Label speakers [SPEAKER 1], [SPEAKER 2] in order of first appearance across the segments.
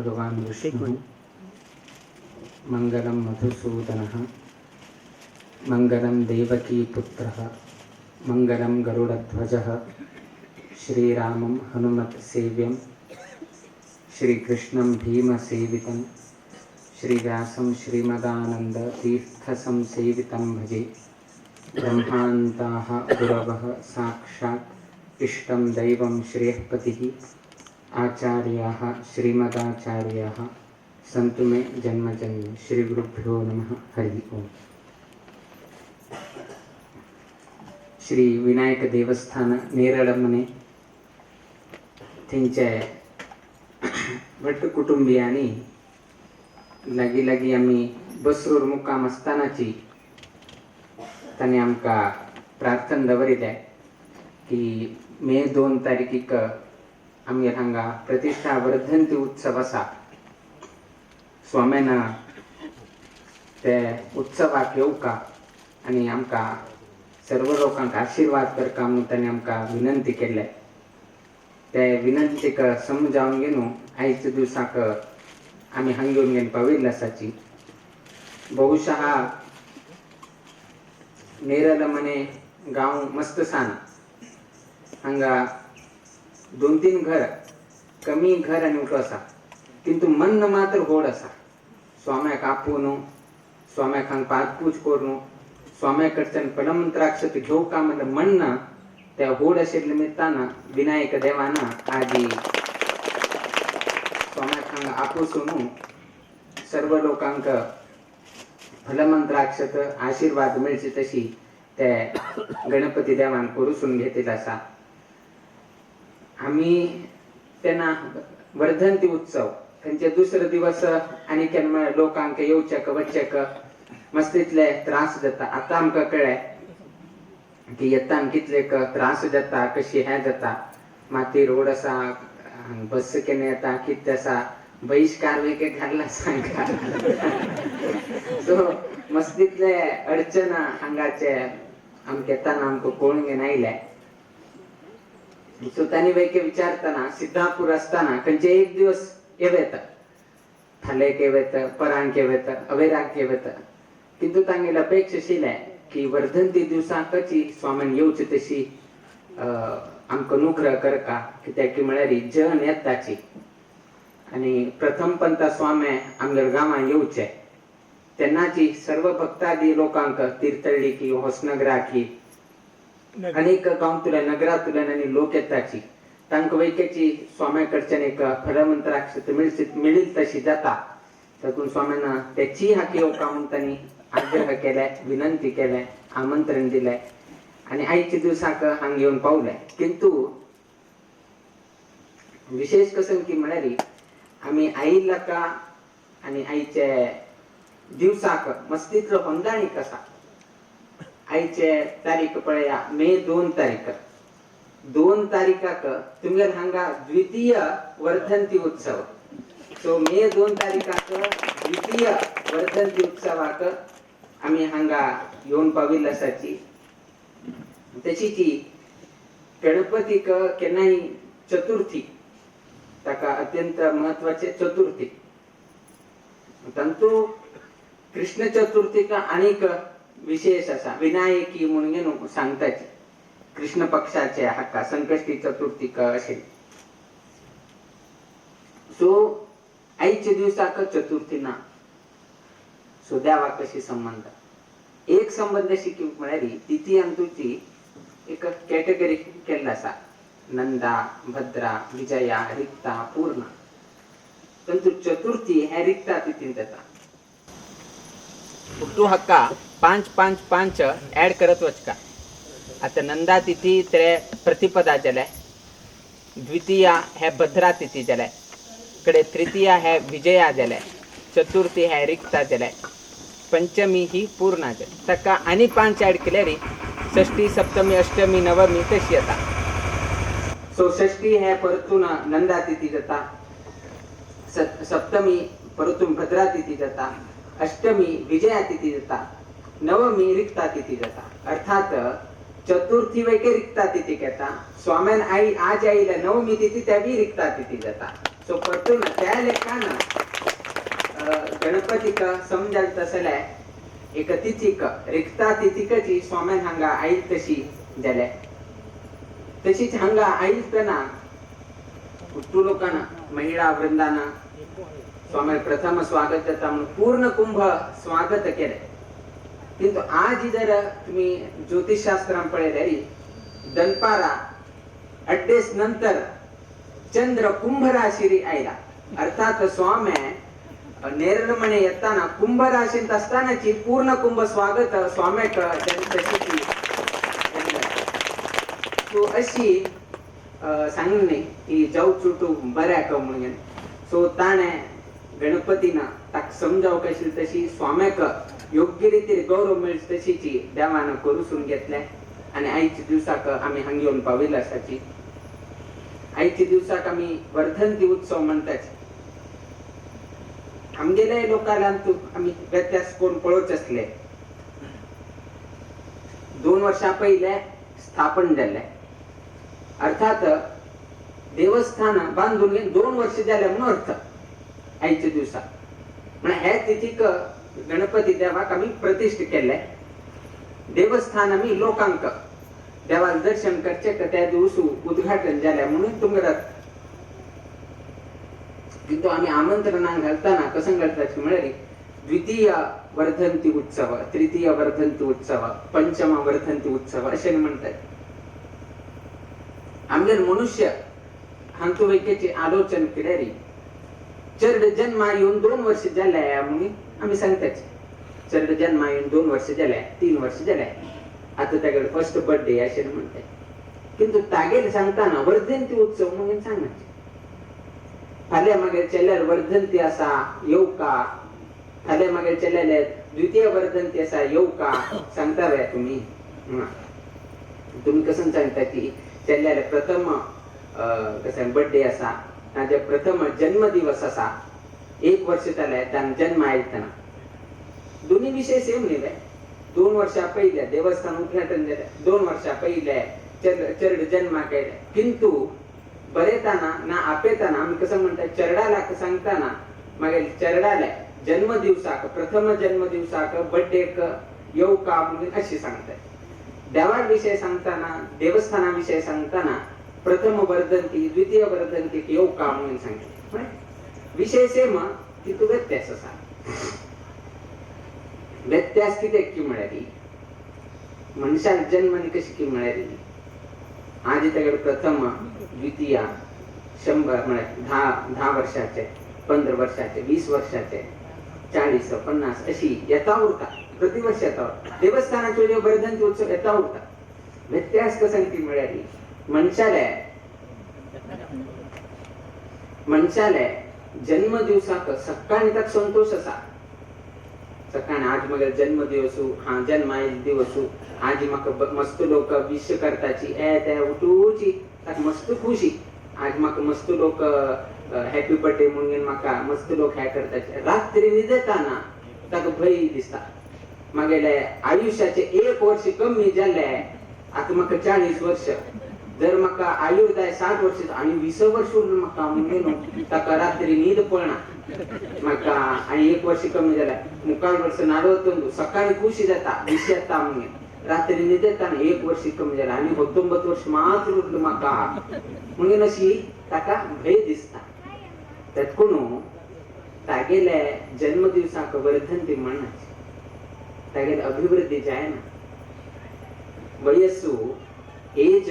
[SPEAKER 1] भगवान् विष्णुः मङ्गलं मधुसूदनः मङ्गलं देवकीपुत्रः मङ्गलं गरुडध्वजः श्रीरामं हनुमत्सेव्यं श्रीकृष्णं भीमसेवितं श्रीव्यासं श्रीमदानन्दतीर्थसंसेवितं भजे। ब्रह्मान्ताः गुरवः साक्षात् इष्टं दैवं श्रेयःपतिः आचार्याः श्रीमदाचार्याः सन्तु मे जन्मजन्म। श्रीगुरुभ्यो नमः। हरि ओम। श्री विनायक देवस्थान नेरळमने थंचे भट कुटुंबियांनी लागी लागी आम्ही बसरूर मुक्काम असतानाची ताणे आमकां प्रार्थना दवरिल्या की मे 2 तारीखीक आमगे हांगा प्रतिष्ठा वर्धंती उत्सव आसा। स्वाम्यान ते उत्सवाक येवका आनी आमकां सर्व लोकांक आशीर्वाद करता म्हणून ताणें आमकां विनंती केल्या। ते विनंतीक समजावन घेवन आयच्या दिवसाक आमी हांगा घेवन गेवन पाविल्ले आसाची। बहुशः नेरळमने गांव मस्तसाण हांगा 2-3 घर कमी घर आनी उठो आसा, किंतु मन मात्र व्हड आसा। स्वाम्याक आपून स्वाम्याक हांगा पादपूज करून स्वाम्या कडच्यान फलमंत्राक्षत घेवका म्हणलें म्हणना त्या व्हड आशिल्ल्या निमित्तान विनायक देवान आजी स्वाम्याक हांगा आपूसून सर्व लोकांक फलमंत्राक्षत आशीर्वाद मेळची तशी ते गणपती देवान करूसून घेतिल्लो आसा। आमी तेन्ना वर्धंती उत्सव त्यांचे दुसरे दिवस आनी केन्ना लोकांक येवचेक वचचेक मस्तीतले त्रास जाता। आतां आमकां कळ्ळें की येतान कितले त्रास जाता, कशी हें जाता। माती रोड आसा, बस केन्ना येता, कितें आसा, बहिष्कार वेके घाल्ला सांगा। सो मस्तीतले अडचण हांगाचे आमकां येताना आमकां कळून घेवन आयले। सो तांणी वेके विचारतना सिद्धापूर आसतना खंयचे एक दिवस येवेत, फाल्यां येवेत, परांक येवेत, अवेराक येवेत, किंतु तांगेली अपेक्षा आशिल्लें की वर्धंती दिवसाकची स्वामीन येवची तशी आमकां अनुग्रह करता। कित्याक की म्हळ्यार जन येताची आनी प्रथम पंथ स्वामी आमच्या गांवांत येवचे तेन्नाची सर्व भक्तादी लोकांक तीर्थहळ्ळी की होसनगरा की अनेक गांवतुल्यान नगरांतुल्यान आनी लोक येताची तांकां वैकेची स्वाम्या कडच्यान एक फलमंत्राक्षत मेळील तशी जाता। तातूंत स्वाम्यान तेची हाकी येवका म्हूण तांणी आग्रह केले, विनंती केले, आमंत्रण दिलें आनी आयच्या दिवसाक हांगा येवन पावले। किंतु विशेष कसन की म्हळ्यार आमी आयिल्ल्या का आनी आयचे दिवसाक मस्तीतलो होंदाणीक आसा। आयचे तारीख पळया मे 2 तारीख। 2 तारीखाक तुमगेर हांगा द्वितीय वर्धंती उत्सव। सो मे 2 तारीखाक द्वितीय वर्धंती उत्सवाक आमी हांगा येवन पाविल्ले आसाची। तशीच गणपतीक केन्नाय चतुर्थी ताका अत्यंत महत्वाचे चतुर्थी। परंतु कृष्ण चतुर्थीक आनीक विशेष आसा, विनायकी म्हणून घेवन सांगताची। कृष्ण पक्षाचे हाका संकष्टी चतुर्थीक अशें। सो आयच्या दिवसाक चतुर्थी ना। सो देवाक कशी संबंध एक संबंध अशी की म्हळ्यार तिथी एक कॅटेगरी केल्लो आसा, नंदा, भद्रा, विजया, रिक्ता, पूर्णा। परंतु चतुर्थी हे रिक्ता तिथीन जाता। तू हाका 5-5-5 ऍड करत वचका। आता नंदा तिथी ते प्रतिपदा जाले, द्वितीया हे भद्रा तिथी जाले, कडे तृतीया हे विजया जाले, चतुर्थी हे रिक्ता जाले, पंचमी ही पूर्णा जाली। ताका आनी 5 ऍड केल्यार षष्ठी, सप्तमी, अष्टमी, नवमी तशी येता। सो षष्ठी हे परतून नंदा तिथी जाता, सप्तमी परतून भद्रा तिथी जाता, अष्टमी विजया तिथी जाता, नवमी रिक्ता तिथी जाता। अर्थात चतुर्थी वैके रिक्ता तिथी घेता। स्वाम्यान आज आयिल्ल्या नवमी तिथी त्या बी रिक्ता तिथी जाता। सो परतून त्या लेखानं गणपतीक समजाल तसल्या एक तिथीक रिक्ता तिथीकची स्वाम्यान हांगा आईल तशी जाल्या तशीच हांगा आईल तना उट्टू लोकांना महिला वृंदाना स्वामी प्रथम स्वागत जाता म्हणून पूर्ण कुंभ स्वागत केले. किंतु आज जर तुम्ही ज्योतिषशास्त्रां पळयल्यारी दनपारा अड्डेस नंतर चंद्र कुंभ राशीरी आयला. अर्थात स्वामी नेरळमणे येताना कुंभ राशींत असतानाची पूर्ण कुंभ स्वागत स्वाम्याक तशी सो अशी सांगणे की जाऊ चुटू बऱ्याक म्हणून सो ताणे गणपतीना ताक समजाव कशी तशी स्वाम्याक योग्य रीतीने गौरव मिळस तशीची देवानं करूसून घेतल्या. आणि आईच्या दिवसाक आम्ही हांग येऊन पाविल असाची. आईच्या दिवसाक आम्ही वर्धंती उत्सव म्हणताच. आमगेल्या लोकांना आम्ही व्यत्यास कोण पळोवच असले. 2 वर्षा पहिले स्थापन झाले. अर्थात देवस्थान बांधून 2 वर्ष झाले म्हणून अर्थ आईच्या दिवसाक. म्हणजे ह्या तिथीक गणपती देवाक आम्ही प्रतिष्ठ केले. देवस्थान आम्ही लोकांक देवाला दर्शन करचे त्या दिवशी उद्घाटन झाल्या म्हणून तुमगडात. किंतु आम्ही आमंत्रणां घालताना कसं घालतात म्हळ्यार द्वितीय वर्धंती उत्सव, तृतीय वर्धंती उत्सव, पंचम वर्धंती उत्सव असे म्हणतात. आमगे मनुष्य हांतू वैकेची आलोचन केल्यारी चरड जन्मा येऊन 2 वर्ष झाल्या म्हणून आम्ही सांगताच. चरड जन्मा येऊन 2 वर्ष झाल्या, 3 वर्ष झाल्या. आता त्याकडे फर्स्ट बर्थडे असे म्हणतात. किंतु तागेल सांगताना वर्धंती उत्सव म्हणून सांगायचे. फाल्या मागे चेल्यार वर्धंती असा येऊ का, फाल्या मागे चेल्याले द्वितीय वर्धंती असा येऊ का सांगता वे तुम्ही. तुम्ही कसं सांगता की चेल्याले प्रथम कसं बर्थडे असा, ताजे प्रथम जन्मदिवस असा, 1 वर्ष जाले तान जन्म आयतना. दोन्ही विषय सेम न्ही. 2 वर्षा पहिले देवस्थान उद्घाटन झाले, 2 वर्षा पहिले चरड जन्मा केले. किंतु बरेताना ना आपेताना आम्ही कसं म्हणतात चरडाला सांगताना मागे चरडाला जन्मदिवसाक प्रथम जन्मदिवसाक बर्थडेक येऊ का म्हणून अशी सांगतात. देवाविषयी सांगताना देवस्थानाविषयी सांगताना प्रथम वर्धंती द्वितीय वर्धंती येऊ का म्हणून सांगतात. विषय सेम किंतु व्यत्यास असा. व्यत्यास किती की मिळाली मनशाक जन्मनी कशी की मिळाली. आज त्याकडे प्रथम द्वितीय 100 म्हणजे 10 वर्षाचे, 15 वर्षाचे, 20 वर्षाचे, 40, 50 अशी येता उरता प्रतिवर्ष येता. देवस्थानाचे वर्धंती उत्सव येता उरता. व्यत्यास कसा की मिळाली मनशाले जन्म दिवसाक सकाळी तक संतोष असा. सकाळी आज मग जन्म दिवस हा जन्म दिवस आज म्हाका मस्त लोक विश करताची त्या उठूची ताका मस्त खुशी. आज म्हाका मस्त लोक हॅपी बर्थडे म्हणून म्हाका मस्त लोक हॅ करताचे. रात्री न्हिदताना ताका भय दिसता. मागेले आयुष्याचे 1 वर्ष कमी जाले. आता म्हाका 40 वर्ष. जर म्हाका आयुर्दाय 60 वर्ष आणि 20 वर्ष म्हाका म्हणून ताका रात्री न्हीद पळना म्हाका आणि 1 वर्ष कमी जाला. मुखार वर्ष नाडवतो सकाळी खुशी जाता 20 येता म्हणून रात्री न्हिदताना 1 वर्ष कमी जाला आणि 19 वर्ष मात्र उरलो म्हाका म्हणून अशी ताका भय दिसता. त्यातून तागेले जन्मदिवसाक वर्धंती म्हणनाची. तागेले अभिवृद्धी जायना. वयस्सू एज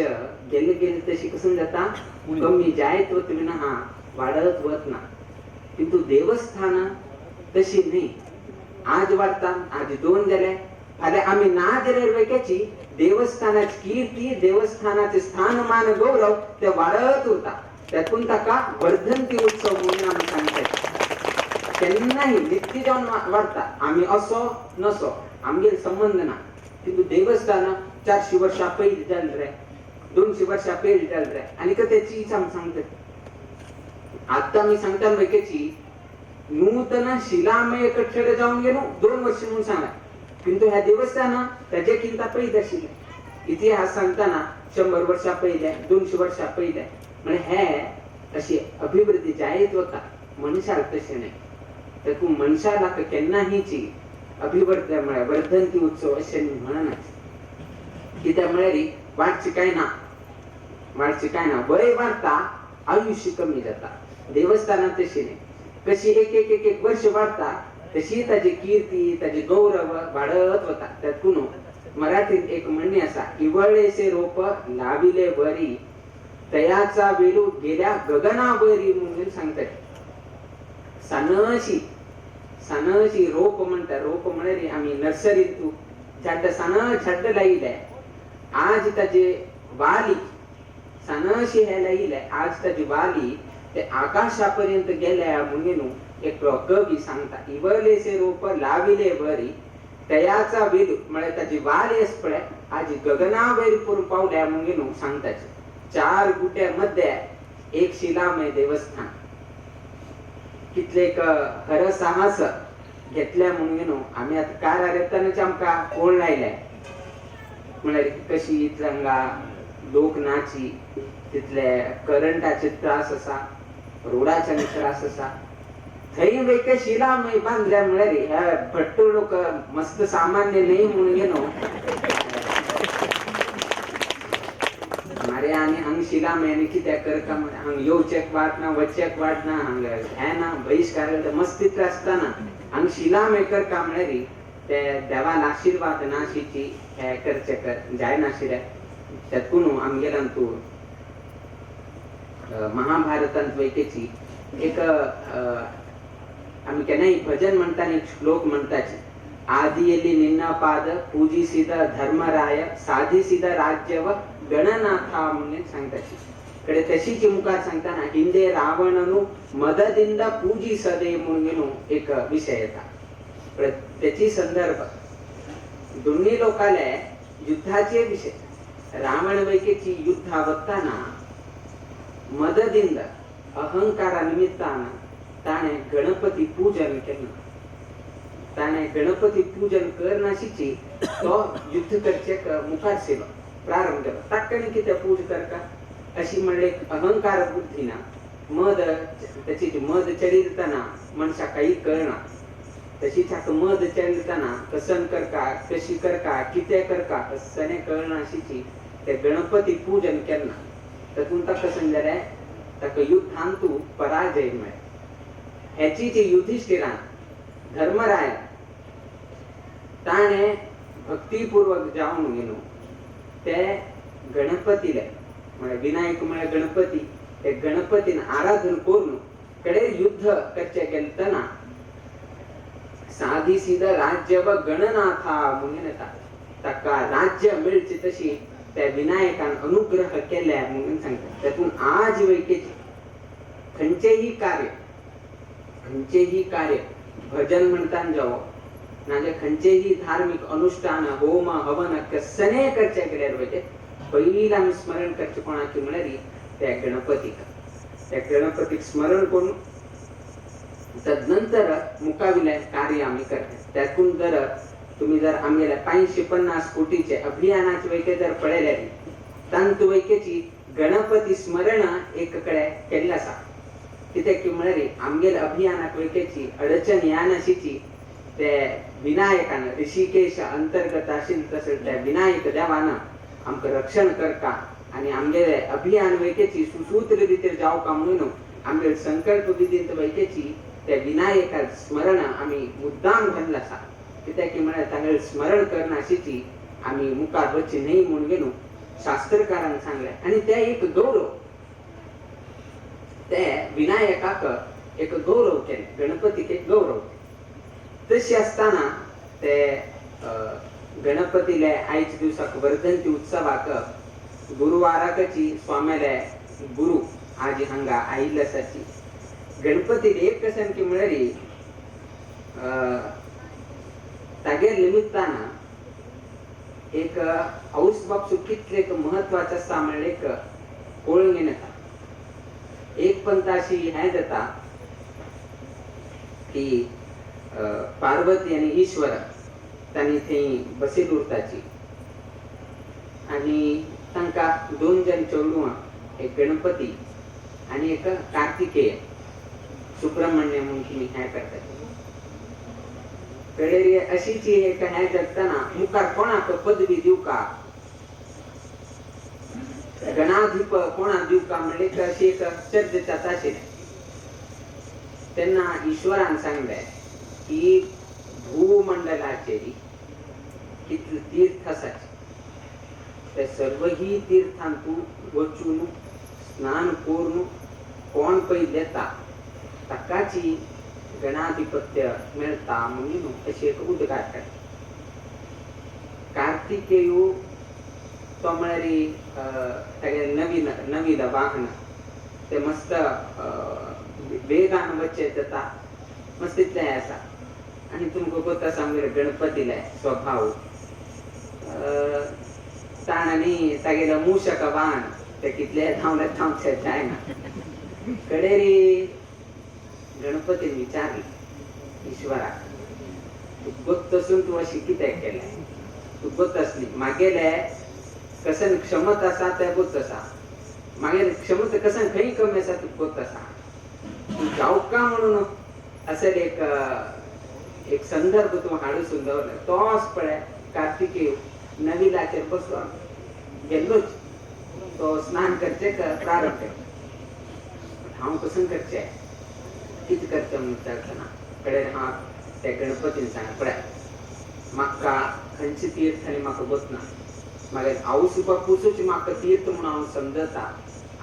[SPEAKER 1] गेले गेले तशी कसं जाता कमी जायत वत विना हा वाढत वत ना. किंतु देवस्थान तशी नाही. आज वाढता आज 2 झाले फाल्यां आम्ही ना जाल्यार वेगळ्याची देवस्थानाची कीर्ती देवस्थानाचे स्थानमान गौरव ते वाढत उरता. त्यातून ताका वर्धंती उत्सव म्हणून आम्ही सांगतात. केन्नाही नित्य जाऊन वाढता. आम्ही असो नसो आमगे संबंध ना. किंतु देवस्थान 400 वर्षा पहिले जाल रे 200 वर्षा पहिले जाल रे आणि का त्याची सांगतात. आता मी सांगता वेगळ्याची नूतन शिलामय कठडे जाऊन गेलो 2 वर्ष म्हणून सांगा. किंतु ह्या देवस्थान त्याच्या किंता पहिले आशिल्ले. इतिहास सांगताना 100 वर्षा पहिले 200 वर्षा पहिले म्हणजे हे अशी अभिवृद्धी जायत वता मनशाला तशें नाही. तर तू मनशाला केन्नाहीची अभिवर्धन म्हळ्यार वर्धंती उत्सव अशें म्हणनात. कित्याक म्हळ्यार वाडची काय ना, वाडची काय ना, वय वाडता आयुष्य कमी जाता. देवस्थानात तशी नाही. कशी एक एक एक एक वर्ष वाढता तशी ताची कीर्ती ताची गौरव वाढत वता. त्यात कुणू मराठीत एक म्हणणी असा, इवळेसे रोप लाविले बरी तयाचा वेलू गेल्या गगना बरी म्हणून सांगतात. सानशी सानशी रोप म्हणता. रोप म्हळ्यार आम्ही नर्सरीत झाड सान झाड लायिले आज ताचे वाली सानशी हे लायिले आज ताची वाली ते आकाशापर्यंत गेल्या म्हणून एक कवी सांगता. इवळलेसे रोप लाविले बरी तयाचा वेलू म्हळ्यार ताची वाली आस पळय आज गगना वयर करून पावल्या म्हणून सांगताचे. 4 गुट्यामध्ये एक शिलामय देवस्थान. कितले एक हरसाहस घेतल्या म्हणून आम्ही आता कार येतानाच आमका कोण लायलाय म्हळ्यार कशी इतल्यांगा लोक नाची तितले करंटाचे त्रास असा रोडाचे त्रास असा थंय वेक शिलामय बांधल्या म्हळ्यार ह्या भट्ट लोक मस्त सामान्य नाही म्हणून अरे आणि हंग शिलामय आणि कित्या करता हंग येवचेक वाटना वचेक वाटना हंग हे ना बहिष्कार मस्तीत आसतना हंग शिलामय करता म्हळ्यार ते देवान आशीर्वाद नाशीची हे करचे कर जाय नाशिल्ले. त्यात कुणू आमगेल्यान तू महाभारतांत वैकेची एक आम्ही केन्नाय भजन म्हणटानी एक श्लोक म्हणटाचे. आदि येली निन्ना पाद पूजिसिद धर्मराय साधिसिद राज्य व गणनाथा म्हणून सांगताची. कडे तशीच मुखार सांगताना हिंदे रावणनु मददिंद पूजिसदे म्हणून एक विषय येता. त्याची संदर्भ दोन्ही लोकाले युद्धाचे विषय. रावण वैकेची युद्ध वत्ताना मददिंद अहंकारा निमित्तान ताणे गणपती पूजन केलं. ताणे गणपती पूजन करनाशीची तो युद्ध करचे मुखार सेवा प्रारंभ केला. ताकणी कित्या पूज करता अशी म्हणले अहंकार बुद्धीना मद त्याची मद चढिताना मनशा काही कळना. तशी मद चढिताना कसन करका कशी करका कित्या करका सने कळनाशीची ते गणपती पूजन केलं. तातूंत ताका समजले ताका युद्धांत तू पराजय मेळ. ह्याची जी युधिष्ठिरान धर्मराय ताणे भक्तीपूर्वक जाऊन गेलो ते गणपतीला म्हणजे विनायक म्हणजे गणपती ते गणपतीन आराधन करून कडे युद्ध करचे गेलतना साधिसिद राज्य व गणनाथा म्हणून येता. ताका राज्य मिळची तशी त्या विनायकान अनुग्रह केल्या म्हणून सांगतात. त्यातून आज वैकेची खंयचेही कार्य भजन म्हणताना जावं नाजे खंयचेही धार्मिक अनुष्ठान होम हवन कसने करचे गेल्यार वयते पहिला आम्ही स्मरण करचे कोणाची म्हळ्यार त्या गणपतीक. त्या गणपतीक स्मरण करून तदनंतर मुकाविले कार्य आम्ही करतात. त्यातून जर तुम्ही जर आमगेल्या 550 कोटीचे अभियानाचे वैके जर पळयले तांत वैकेची गणपती स्मरण एक कडे केल्ले आसा. कित्याक की म्हळ्यार आमगेल्या अभियानाक वैकेची अडचण ह्या नाशीची ते विनायकान ऋषिकेश अंतर्गत आशिल्ले तशें त्या विनायक देवान आमकां रक्षण करता आणि आमगेले अभियान वैकेची सुसूत्र रितीन जावका म्हणून आमगेले संकल्प विधींत वैकेची त्या विनायका स्मरण आम्ही मुद्दाम घातला आसा. कित्याक की म्हळ्यार तांगेले स्मरण करनाशीची आम्ही मुखार वचची न्ही म्हणून गेलो शास्त्रकारान सांगले. आणि ते एक गौरव ते विनायकाक एक गौरव केले गणपतीक एक गौरव. तशी असताना ते गणपतीले आयच्या दिवसाक वर्धंती उत्सवाक गुरुवाराकची स्वाम्याले गुरु आज हांगा आयिल्ले आसाची. गणपती एक कसन की म्हळ्यार तागे निमित्तान एक औस बाबसू कितले महत्वाचे आसा म्हणल्यार एक पळोवंक येता. एक पंथाशी हे जाता की पार्वती आणि ईश्वर तांणी थंय बसील उरताची आणि तांकां 2 जण चेडवां एक गणपती आणि एक कार्तिकेय सुब्रह्मण्य म्हणून तुम्ही ह्या करतात कडेरी अशीच एक ह्या जगताना मुखार कोणाक पदवी देऊ का गणाधिप कोणा देऊ का म्हणजे अशी एक चर्चेचा ताशे त्यांना ईश्वरान सांगलंय की भूमंडलाचे किती तीर्थ असायचे त्या सर्वही तीर्थांतू वचून स्नान करून कोण पै देता तकाची गणाधिपत्य मिळता म्हणून अशी एक उद्गार करते कार्तिकेयू तो म्हणारी नवीन नवीन वाहन ते मस्त वेगान वच्चे जाता मस्त असा आणि तुमको कोता सांगले गणपतीला स्वभाव ताणाने सगळ्याला मूषक वाहन ते कितले धावण्यात थांबचे जाय ना कडेरी गणपती विचारली ईश्वरा तू गोत असून तू अशी कित्याक केलाय तू गोत असली मागेले कसन क्षमता असा त्या गोत असा मागे क्षमता कसन खरी कमी असा तू गोत असा तू जाऊ का म्हणून असं एक संदर्भ तू हाडू सुंदर तोच पळ्या कार्तिकेय नवीलाचेर बसलो गेल्लोच तो स्नान करचे प्रारंभ हांव कसं करचे किती करचे म्हणून विचारतना कडे हा त्या गणपतीन सांग पळ्या म्हाका खंयचे तीर्थ आनी म्हाका वचना मागीर हांव सुद्दां पुसूची म्हाका तीर्थ म्हणून हांव समजता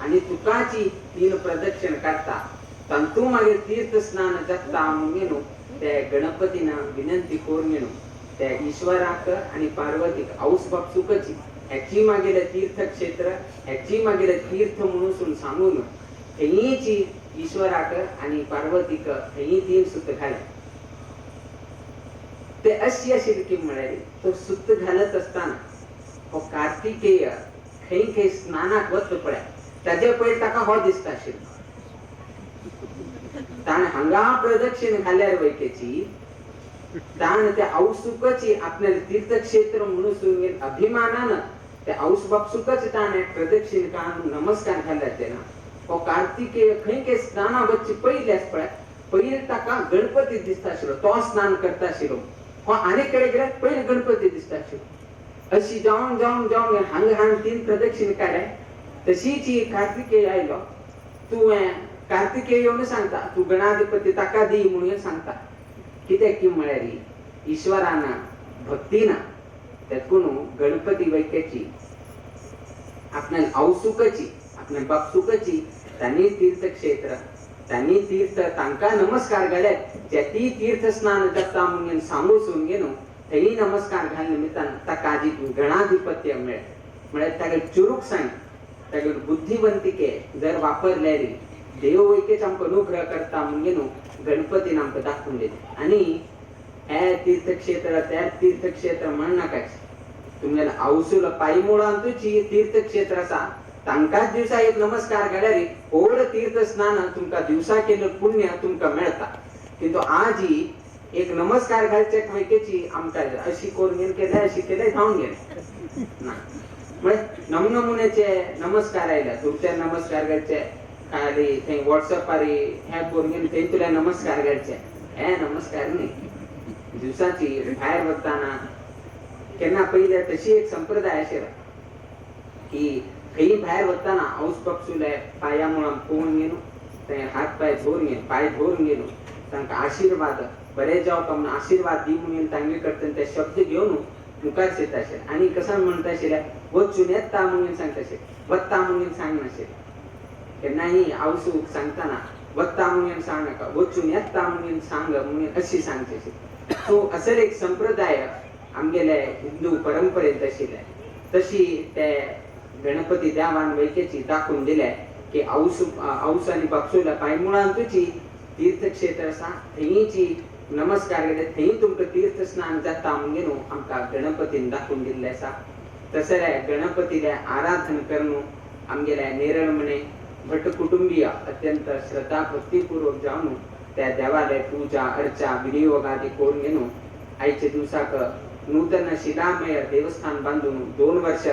[SPEAKER 1] आनी तुकाची 3 प्रदक्षिण काडटा तंतू मागीर तीर्थ स्नान जाता म्हणून त्या गणपतीन विनंती करून गेलो त्या ईश्वराक आणि पार्वतीक हाऊस बाप सुखची ह्याची मागेले तीर्थक्षेत्र ह्याची मागेले तीर्थ म्हणून सांगून हेची ईश्वराक आणि पार्वतीक हेही 3 सुत घाले ते अशी अशी किंमत मिळाली तो सुत घालत असताना हो कार्तिकेय खै स्नानाक वत पड्या ताजे पहिले ताका हो दिसता आशिल्लो ताण हांगा प्रदक्षिण घाल्यार वैकेची ताण त्या औसुकाची आपल्याला तीर्थक्षेत्र म्हणून सुंगेल अभिमानानं त्या औस बाप सुखच ताण प्रदक्षिण कान नमस्कार घालते ना हो कार्तिकेय खै स्नाना वच्चे पहिल्याच पळ्या पहिले ताका गणपती दिसता आशिल्लो तो स्नान करता आशिल्लो हो अनेक कडे गेल्यार पहिले गणपती दिसता आशिल्लो अशी जाऊन जाऊन जाऊन हांग 3 प्रदक्षिण काढाय तशीच कार्तिकेय आयलो तू कार्तिकेय येऊन सांगता तू गणाधिपती ताका दी म्हणून सांगता कित्याक की म्हळ्यारी ईश्वराना भक्तीना त्यातून गणपती वैक्याची आपल्या औसुकाची आपल्या बापसुकाची त्यांनी तीर्थक्षेत्र त्यांनी तीर्थ तांका नमस्कार घाल्यात त्या ती तीर्थ स्नान जाता म्हणून सांगून गेलो तेही नमस्कार घाल निमित्तान ताका आजी गणाधिपत्य मिळेल म्हळ्यार ताका चुरूक सांग ताका बुद्धिवंतिके जर वापरल्यारी देव वैकेच आमकां अनुग्रह करता म्हणून गणपतीन आमकां दाखवून दिले आणि हे तीर्थक्षेत्र त्या तीर्थक्षेत्र म्हणनाकाच तुम्हाला औसुला पायमुळांतूची तीर्थक्षेत्र असा तांकाच दिवसा एक नमस्कार घाल्यारी ओढ तीर्थ स्नान तुमका दिवसा केलं पुण्य तुमका मिळता किंतु आज एक नमस्कार घालचे वैकेची आमका अशी करून केले अशी केले धावून गेले म्हणजे नमुनमुन्याचे नमस्कार आयला तुमच्या नमस्कार घालचे खाली थंय व्हॉट्सअपारी ह्या करून थंय तुला नमस्कार घालचे हे नमस्कार न्ही दिवसाची भायर वताना केन्ना पहिले तशी एक संप्रदाय आशिल्लो की खंय भायर वताना औस पक्षुले पाया मुळां पळोवन गेलो थंय हात पाय धरून गेलो पाय धरून गेलो तांकां आशीर्वाद बरे जावपाक म्हणून आशीर्वाद दी म्हणून तांगे कडच्यान ते शब्द घेवन मुखार येता आशिल्ले आनी कसं म्हणटा आशिल्ले वचून येता म्हणून सांगता आशिल्ले वत्ता म्हणून सांगनाशिल्ले केन्नाही आवसूक सांगताना वत्ता म्हणून सांग नाका वचून येता म्हणून सांग म्हणून अशी सांगचे आशिल्ले सो असर एक संप्रदाय आमगेले हिंदू परंपरेंत आशिल्ले तशी ते गणपती देवान वैकेची दाखवून दिले की औस आनी बापसूला पायमुळांतूची तीर्थक्षेत्र आसा थंयची नमस्कार केले थंय तुमकां तीर्थ स्नान जाता म्हणून आमकां गणपतीन दाखवून दिल्ले आसा तसले गणपतीले आराधन करून आमगेले नेरळमणे भट कुटुंबीय अत्यंत श्रद्धा भक्तीपूर्वक जावन त्या देवालय पूजा अर्चा विनियोग आदी करून गेलो आयच्या दिवसाक नूतन शिलामय देवस्थान बांधून 2 वर्ष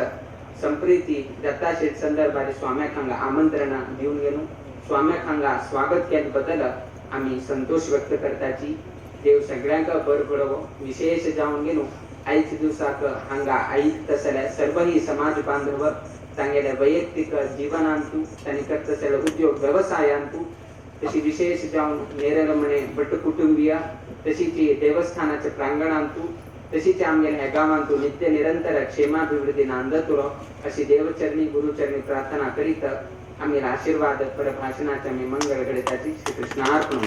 [SPEAKER 1] संप्रीती दत्ताशेठ संदर्भात स्वाम्याक हांगा आमंत्रण दिवन गेलो स्वाम्याक हांगा स्वागत केले बद्दल आम्ही संतोष व्यक्त करताची. देव सगळ्यांका बर पडवो. विशेष जाऊन गेलो आईच दिवसाक हांगा आई तसल्या सर्वही समाज बांधव तांगेल्या वैयक्तिक जीवनांतू त्यांनी करत असलेला उद्योग व्यवसायांतू तशी विशेष जाऊन नेरल म्हणे भट कुटुंबीय तशीच देवस्थानाच्या प्रांगणांतू तशीच आमगेल्या ह्या गावांतू नित्य निरंतर क्षेमाभिवृद्धी नांदतुरो अशी देवचरणी गुरुचरणी प्रार्थना करीत आम्ही आशीर्वाद परभाषणाच्या मी मंगळ गणिताची श्रीकृष्णार्पण.